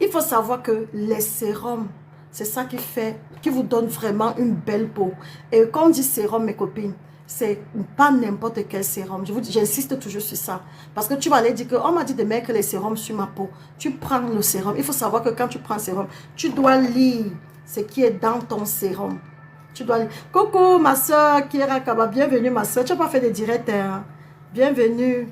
Il faut savoir que les sérums, c'est ça qui vous donne vraiment une belle peau. Et quand on dit sérum, mes copines, c'est pas n'importe quel sérum. J'insiste toujours sur ça. Parce que tu vas aller dire que, on m'a dit de mettre les sérums sur ma peau. Tu prends le sérum. Il faut savoir que quand tu prends le sérum, tu dois lire ce qui est dans ton sérum. Tu dois lire. Coucou, ma soeur Kira Kaba, bienvenue ma soeur. Tu n'as pas fait de direct, hein? Bienvenue.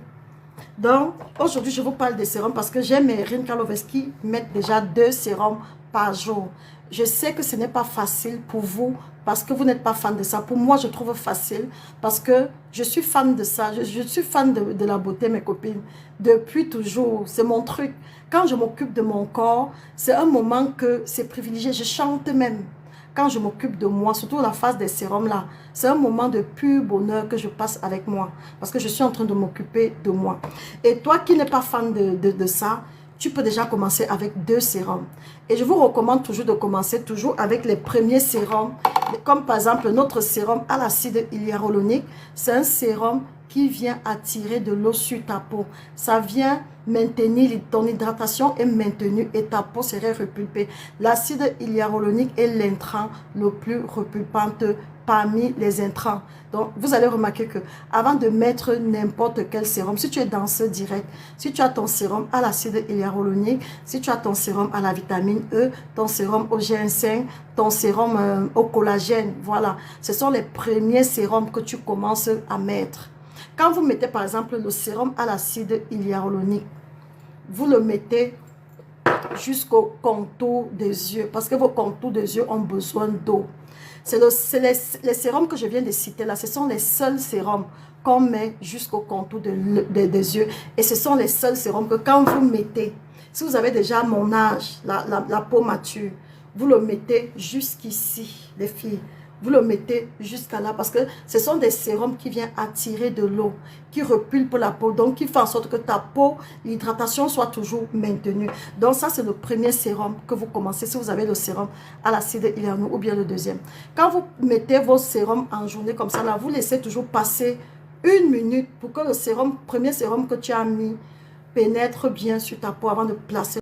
Donc, aujourd'hui, je vous parle des sérums parce que j'ai mes Rin Karloves qui mettent déjà 2 sérums par jour. Je sais que ce n'est pas facile pour vous parce que vous n'êtes pas fan de ça. Pour moi, je trouve facile parce que je suis fan de ça. Je suis fan de la beauté, mes copines. Depuis toujours, c'est mon truc. Quand je m'occupe de mon corps, c'est un moment que c'est privilégié. Je chante même. Quand je m'occupe de moi, surtout la phase des sérums là, c'est un moment de pur bonheur que je passe avec moi. Parce que je suis en train de m'occuper de moi. Et toi qui n'es pas fan de ça, tu peux déjà commencer avec 2 sérums. Et je vous recommande toujours de commencer toujours avec les premiers sérums. Comme par exemple notre sérum à l'acide hyaluronique. C'est un sérum qui vient attirer de l'eau sur ta peau. Ça vient maintenir ton hydratation est maintenue et ta peau serait repulpée. L'acide hyaluronique est l'intrant le plus repulpant parmi les intrants. Donc, vous allez remarquer que avant de mettre n'importe quel sérum, si tu es dans ce direct, si tu as ton sérum à l'acide hyaluronique, si tu as ton sérum à la vitamine E, ton sérum au ginseng, ton sérum au collagène, voilà. Ce sont les premiers sérums que tu commences à mettre. Quand vous mettez par exemple le sérum à l'acide hyaluronique, vous le mettez jusqu'au contour des yeux parce que vos contours des yeux ont besoin d'eau. C'est les sérums que je viens de citer là, ce sont les seuls sérums qu'on met jusqu'au contour des yeux. Et ce sont les seuls sérums que quand vous mettez, si vous avez déjà mon âge, la peau mature, vous le mettez jusqu'ici, les filles. Vous le mettez jusqu'à là parce que ce sont des sérums qui viennent attirer de l'eau, qui repulpent la peau, donc qui font en sorte que ta peau, l'hydratation soit toujours maintenue. Donc ça, c'est le premier sérum que vous commencez si vous avez le sérum à l'acide hyaluronique ou bien le deuxième. Quand vous mettez vos sérums en journée comme ça, là, vous laissez toujours passer 1 minute pour que le sérum, premier sérum que tu as mis pénètre bien sur ta peau avant de placer